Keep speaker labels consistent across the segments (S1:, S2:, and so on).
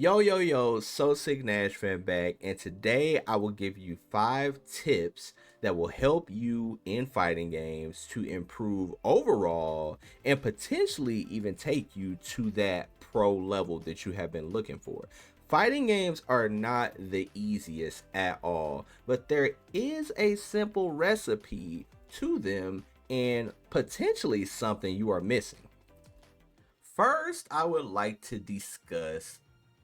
S1: Yo, So Sick Nash fan back, and today I will give you 5 tips that will help you in fighting games to improve overall and potentially even take you to that pro level that you have been looking for. Fighting games are not the easiest at all, but there is a simple recipe to them and potentially something you are missing. First, I would like to discuss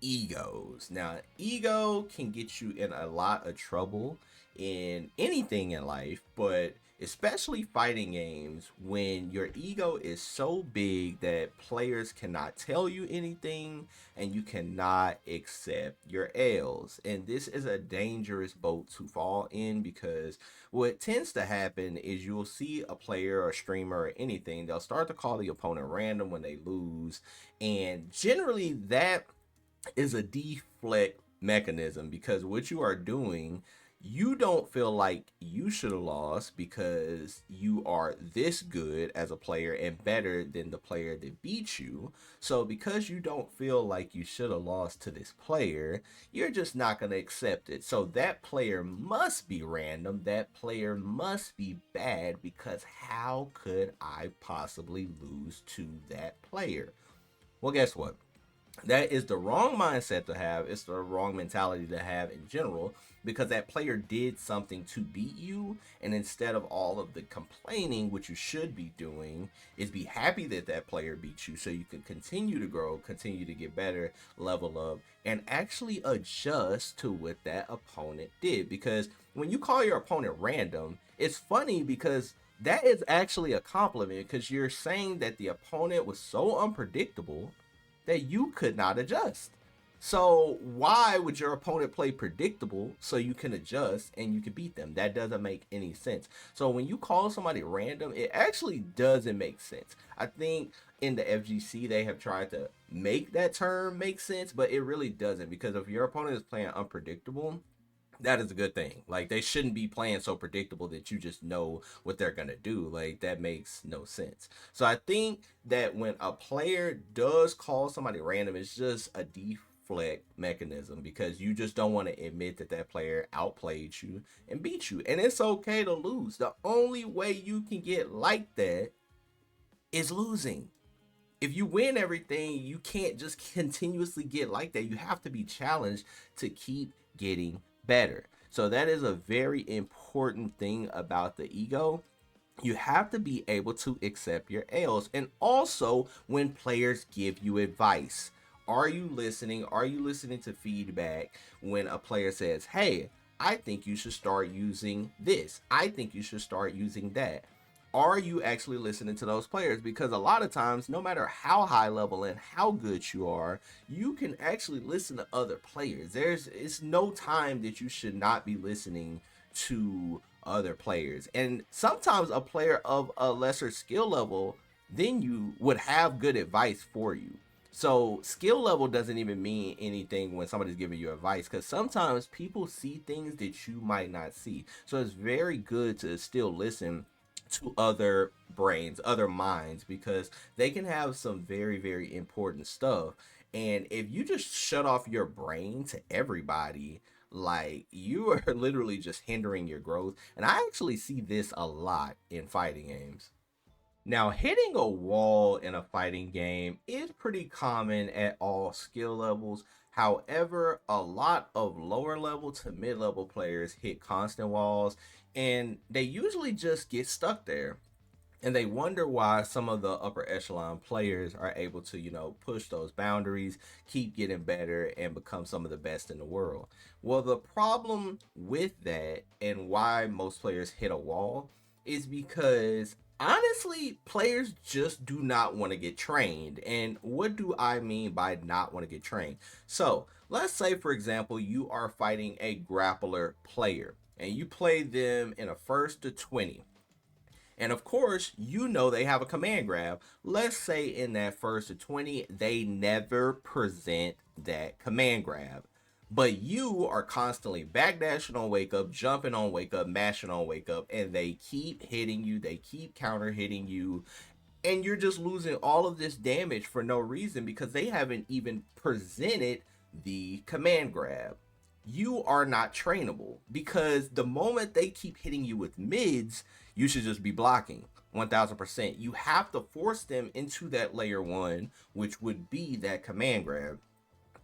S1: egos. Now, ego can get you in a lot of trouble in anything in life, but especially fighting games when your ego is so big that players cannot tell you anything and you cannot accept your L's. And this is a dangerous boat to fall in because what tends to happen is you'll see a player or streamer or anything, they'll start to call the opponent random when they lose. And generally, that is a deflect mechanism because what you are doing, you don't feel like you should have lost because you are this good as a player and better than the player that beat you. So because you don't feel like you should have lost to this player, you're just not going to accept it. So that player must be random. That player must be bad because how could I possibly lose to that player? Well, guess what? That is the wrong mindset to have. It's the wrong mentality to have in general because that player did something to beat you. And instead of all of the complaining, what you should be doing is be happy that that player beat you so you can continue to grow, continue to get better, level up, and actually adjust to what that opponent did. Because when you call your opponent random, it's funny because that is actually a compliment because you're saying that the opponent was so unpredictable that you could not adjust. So why would your opponent play predictable so you can adjust and you can beat them? That doesn't make any sense. So when you call somebody random, it actually doesn't make sense. I think in the FGC they have tried to make that term make sense, but it really doesn't because if your opponent is playing unpredictable, that is a good thing. Like they shouldn't be playing so predictable that you just know what they're gonna do. Like that makes no sense. So I think that when a player does call somebody random, it's just a deflect mechanism because you just don't want to admit that that player outplayed you and beat you, and it's okay to lose. The only way you can get like that is losing. If you win everything, you can't just continuously get like that. You have to be challenged to keep getting better. So that is a very important thing about the ego. You have to be able to accept your L's. And also when players give you advice, are you listening? Are you listening to feedback when a player says, hey, I think you should start using this. I think you should start using that. Are you actually listening to those players? Because a lot of times, no matter how high level and how good you are, you can actually listen to other players. It's no time that you should not be listening to other players. And sometimes a player of a lesser skill level than you would have good advice for you. So skill level doesn't even mean anything when somebody's giving you advice because sometimes people see things that you might not see. So it's very good to still listen to other brains, other minds, because they can have some very, very important stuff. And if you just shut off your brain to everybody, like you are literally just hindering your growth. And I actually see this a lot in fighting games. Now, hitting a wall in a fighting game is pretty common at all skill levels. However, a lot of lower level to mid level players hit constant walls and they usually just get stuck there. And they wonder why some of the upper echelon players are able to, push those boundaries, keep getting better, and become some of the best in the world. Well, the problem with that and why most players hit a wall is because honestly, players just do not want to get trained. And what do I mean by not want to get trained? So, let's say, for example, you are fighting a grappler player and you play them in a first to 20. And of course, they have a command grab. Let's say in that first to 20, they never present that command grab. But you are constantly backdashing on wake up, jumping on wake up, mashing on wake up, and they keep hitting you, they keep counter hitting you, and you're just losing all of this damage for no reason because they haven't even presented the command grab. You are not trainable because the moment they keep hitting you with mids, you should just be blocking 1000%. You have to force them into that layer one, which would be that command grab.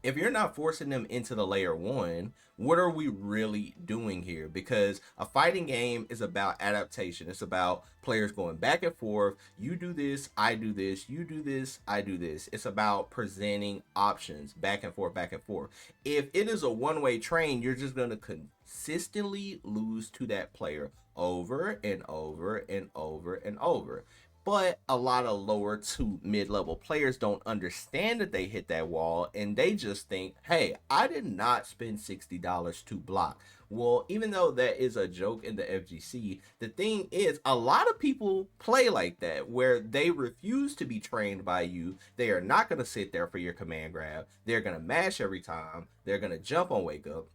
S1: If you're not forcing them into the layer one, what are we really doing here? Because a fighting game is about adaptation. It's about players going back and forth. You do this, I do this, you do this, I do this. It's about presenting options back and forth, back and forth. If it is a one-way train, you're just going to consistently lose to that player over and over and over and over. But a lot of lower to mid-level players don't understand that they hit that wall, and they just think, hey, I did not spend $60 to block. Well, even though that is a joke in the FGC, the thing is, a lot of people play like that, where they refuse to be trained by you. They are not going to sit there for your command grab. They're going to mash every time. They're going to jump on wake up.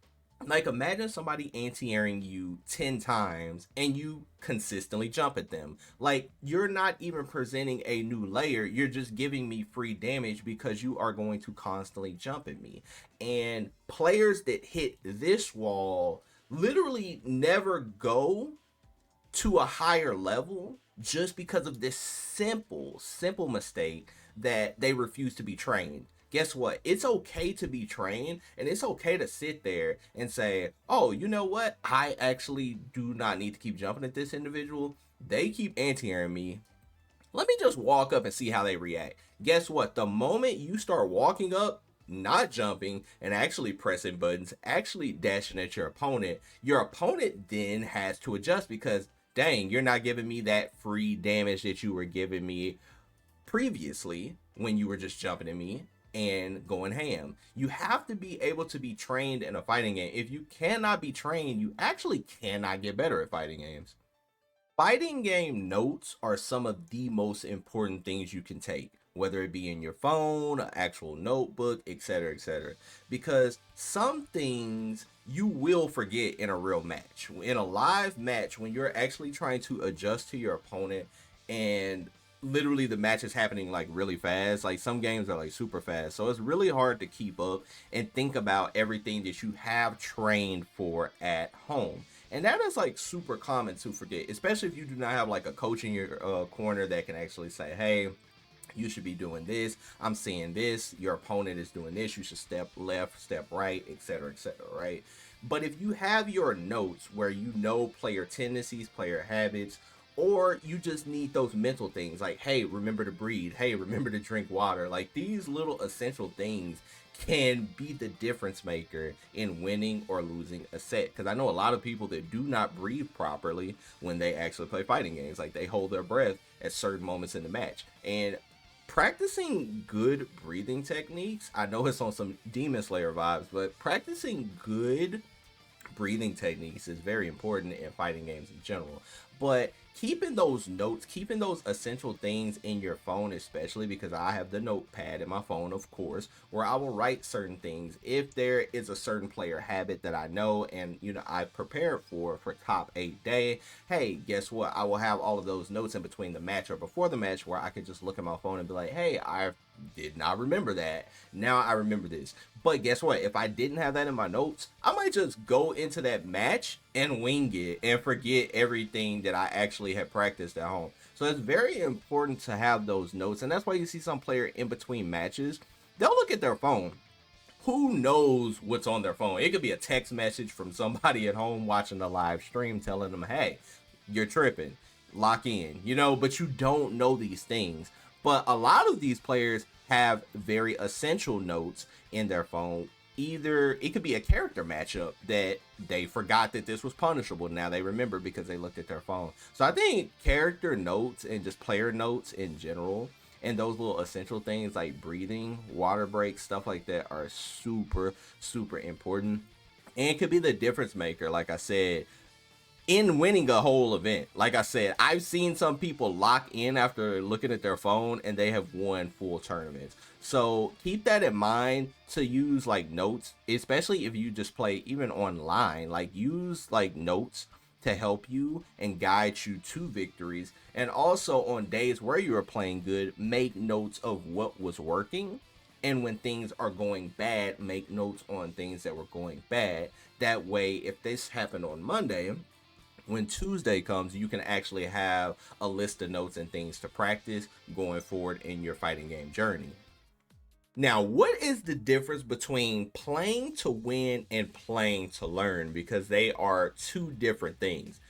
S1: Like, imagine somebody anti-airing you 10 times and you consistently jump at them. Like, you're not even presenting a new layer. You're just giving me free damage because you are going to constantly jump at me. And players that hit this wall literally never go to a higher level just because of this simple mistake that they refuse to be trained. Guess what? It's okay to be trained, and it's okay to sit there and say, oh, you know what? I actually do not need to keep jumping at this individual. They keep anti-airing me. Let me just walk up and see how they react. Guess what? The moment you start walking up, not jumping, and actually pressing buttons, actually dashing at your opponent then has to adjust because, dang, you're not giving me that free damage that you were giving me previously when you were just jumping at me and going ham. You have to be able to be trained in a fighting game. If you cannot be trained, you actually cannot get better at fighting games. Fighting game notes are some of the most important things you can take, whether it be in your phone, an actual notebook, etc., etc. Because some things you will forget in a real match. In a live match, when you're actually trying to adjust to your opponent and literally the match is happening like really fast, like some games are like super fast, so it's really hard to keep up and think about everything that you have trained for at home. And that is like super common to forget, especially if you do not have like a coach in your corner that can actually say, hey, you should be doing this, I'm seeing this, your opponent is doing this, you should step left, step right, etc., etc., right? But if you have your notes where you know player tendencies, player habits, or you just need those mental things like, hey, remember to breathe, hey, remember to drink water, like these little essential things can be the difference maker in winning or losing a set. Because I know a lot of people that do not breathe properly when they actually play fighting games. Like, they hold their breath at certain moments in the match. And practicing good breathing techniques, I know it's on some Demon Slayer vibes, but practicing good breathing techniques is very important in fighting games in general. But keeping those notes, keeping those essential things in your phone, especially because I have the notepad in my phone, of course, where I will write certain things. If there is a certain player habit that I know and, you know, I prepared for top 8 day, hey, guess what? I will have all of those notes in between the match or before the match where I could just look at my phone and be like, hey, I did not remember that. Now I remember this. But guess what? If I didn't have that in my notes, I might just go into that match and wing it and forget everything that I actually had practiced at home. So it's very important to have those notes. And that's why you see some player in between matches, they'll look at their phone. Who knows what's on their phone? It could be a text message from somebody at home watching the live stream telling them, hey, you're tripping, lock in, you know, but you don't know these things. But a lot of these players have very essential notes in their phone. Either it could be a character matchup that they forgot that this was punishable. Now they remember because they looked at their phone. So I think character notes and just player notes in general and those little essential things like breathing, water breaks, stuff like that are super, super important. And it could be the difference maker, like I said, in winning a whole event. Like I said, I've seen some people lock in after looking at their phone and they have won full tournaments. So keep that in mind to use like notes, especially if you just play even online. Like, use like notes to help you and guide you to victories. And also on days where you are playing good, make notes of what was working And when things are going bad, make notes on things that were going bad. That way, if this happened on Monday, when Tuesday comes, you can actually have a list of notes and things to practice going forward in your fighting game journey. Now, what is the difference between playing to win and playing to learn? Because they are two different things.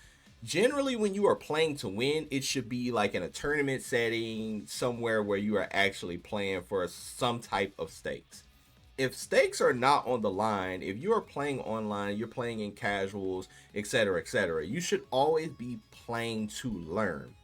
S1: Generally, when you are playing to win, it should be like in a tournament setting, somewhere where you are actually playing for some type of stakes. If stakes are not on the line, if you are playing online, you're playing in casuals, etc., you should always be playing to learn.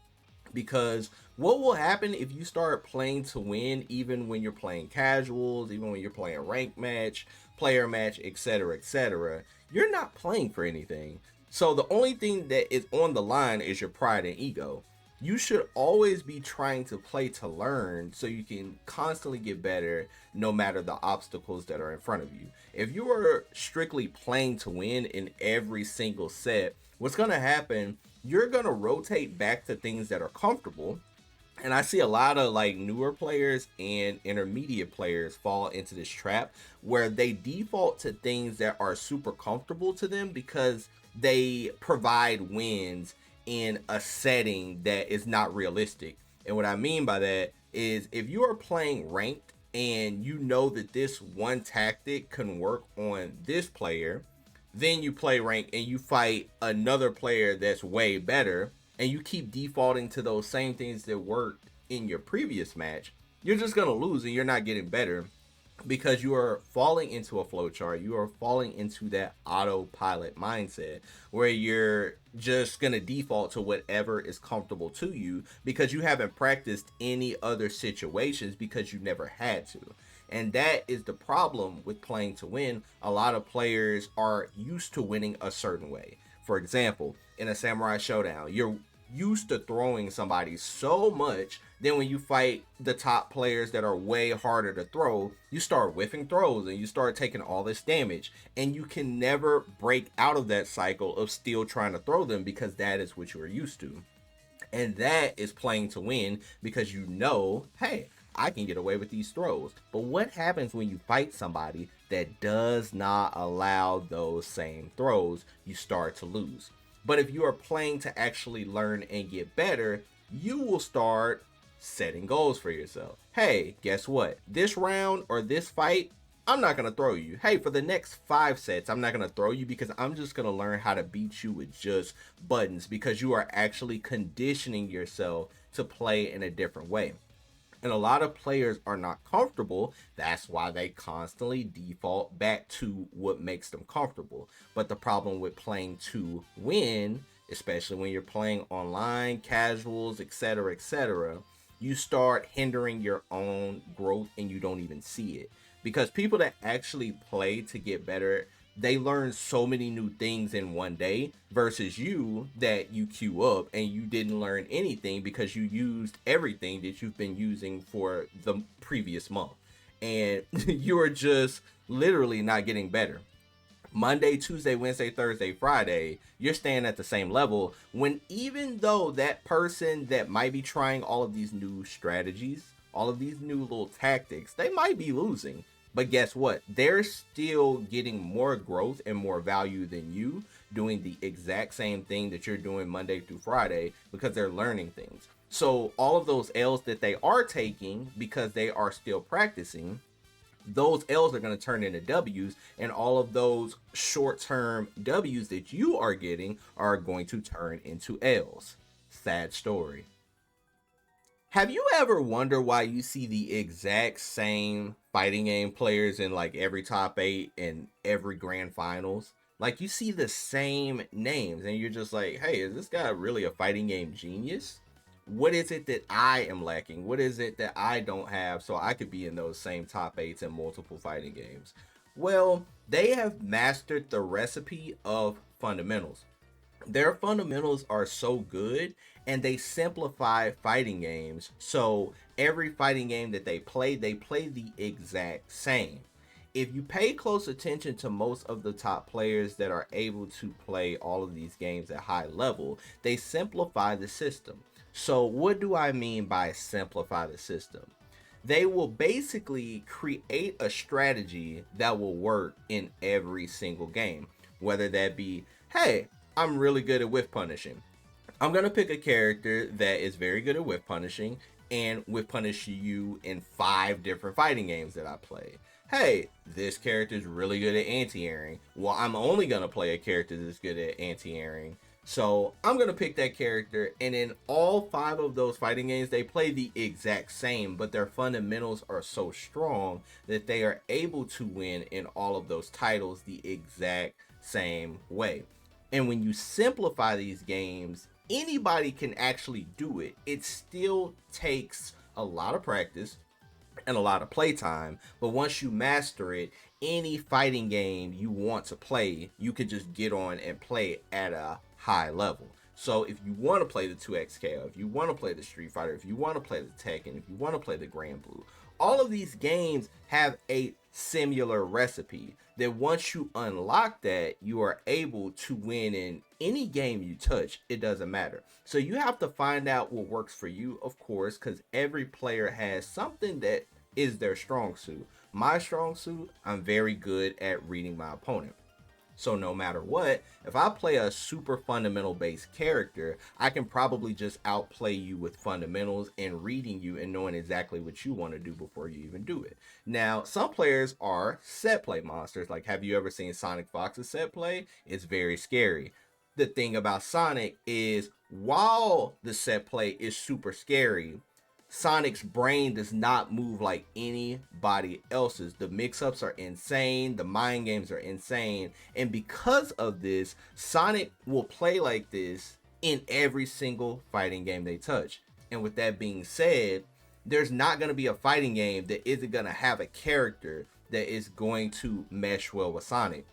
S1: Because what will happen if you start playing to win, even when you're playing casuals, even when you're playing rank match, player match, etc., you're not playing for anything. So the only thing that is on the line is your pride and ego. You should always be trying to play to learn so you can constantly get better no matter the obstacles that are in front of you. If you are strictly playing to win in every single set, what's going to happen, you're going to rotate back to things that are comfortable. And I see a lot of like newer players and intermediate players fall into this trap where they default to things that are super comfortable to them because they provide wins in a setting that is not realistic. And what I mean by that is if you are playing ranked and you know that this one tactic can work on this player, then you play rank and you fight another player that's way better, and you keep defaulting to those same things that worked in your previous match, you're just gonna lose and you're not getting better because you are falling into a flowchart. You are falling into that autopilot mindset where you're just going to default to whatever is comfortable to you because you haven't practiced any other situations because you never had to. And that is the problem with playing to win. A lot of players are used to winning a certain way. For example, in a Samurai Showdown, you're used to throwing somebody so much, then when you fight the top players that are way harder to throw, you start whiffing throws and you start taking all this damage, and you can never break out of that cycle of still trying to throw them because that is what you are used to. And that is playing to win because you know, hey, I can get away with these throws. But what happens when you fight somebody that does not allow those same throws? You start to lose. But if you are playing to actually learn and get better, you will start setting goals for yourself. Hey, guess what? This round or this fight, I'm not going to throw you. Hey, for the next 5 sets, I'm not going to throw you because I'm just going to learn how to beat you with just buttons because you are actually conditioning yourself to play in a different way. And a lot of players are not comfortable. That's why they constantly default back to what makes them comfortable. But the problem with playing to win, especially when you're playing online, casuals, etc., you start hindering your own growth and you don't even see it. Because people that actually play to get better, they learn so many new things in one day versus you that you queue up and you didn't learn anything because you used everything that you've been using for the previous month, and you are just literally not getting better. Monday, Tuesday, Wednesday, Thursday, Friday, you're staying at the same level when even though that person that might be trying all of these new strategies, all of these new little tactics, they might be losing. But guess what? They're still getting more growth and more value than you doing the exact same thing that you're doing Monday through Friday because they're learning things. So all of those L's that they are taking because they are still practicing, those L's are going to turn into W's, and all of those short-term W's that you are getting are going to turn into L's. Sad story. Have you ever wondered why you see the exact same fighting game players in like every top 8 and every grand finals? Like you see the same names and you're just like, hey, is this guy really a fighting game genius? What is it that I am lacking? What is it that I don't have so I could be in those same top 8s in multiple fighting games? Well, they have mastered the recipe of fundamentals. Their fundamentals are so good and they simplify fighting games. So every fighting game that they play the exact same. If you pay close attention to most of the top players that are able to play all of these games at high level, they simplify the system. So what do I mean by simplify the system? they will basically create a strategy that will work in every single game. Whether that be, hey, I'm really good at whiff punishing. I'm gonna pick a character that is very good at whiff punishing and whiff punish you in 5 different fighting games that I play. Hey, this character is really good at anti-airing. Well, I'm only gonna play a character that's good at anti-airing. So I'm gonna pick that character, and in all 5 of those fighting games, they play the exact same, but their fundamentals are so strong that they are able to win in all of those titles the exact same way. And when you simplify these games, anybody can actually do it. It still takes a lot of practice and a lot of playtime, but once you master it, any fighting game you want to play, you can just get on and play at a high level. So if you want to play the 2XKO, if you want to play the Street Fighter, if you want to play the Tekken, if you want to play the Grand Blue, all of these games have a similar recipe that once you unlock that, you are able to win in any game you touch. It doesn't matter. So you have to find out what works for you, of course, because every player has something that is their strong suit. My strong suit, I'm very good at reading my opponent. So no matter what, if I play a super fundamental based character, I can probably just outplay you with fundamentals and reading you and knowing exactly what you want to do before you even do it. Now, some players are set play monsters. Like, have you ever seen Sonic Fox's set play? It's very scary. The thing about Sonic is, while the set play is super scary, Sonic's brain does not move like anybody else's. The mix-ups are insane, the mind games are insane, and because of this, Sonic will play like this in every single fighting game they touch. And with that being said, there's not going to be a fighting game that isn't going to have a character that is going to mesh well with Sonic.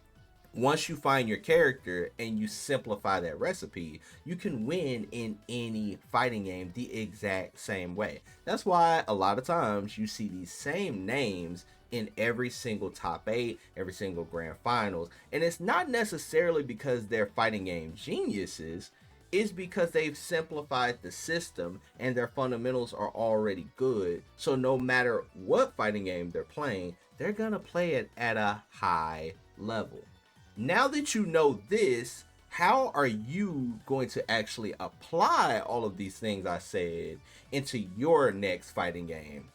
S1: Once you find your character and you simplify that recipe, you can win in any fighting game the exact same way. That's why a lot of times you see these same names in every single top 8, every single grand finals. And it's not necessarily because they're fighting game geniuses, it's because they've simplified the system and their fundamentals are already good. So no matter what fighting game they're playing, they're gonna play it at a high level. Now that you know this, how are you going to actually apply all of these things I said into your next fighting game?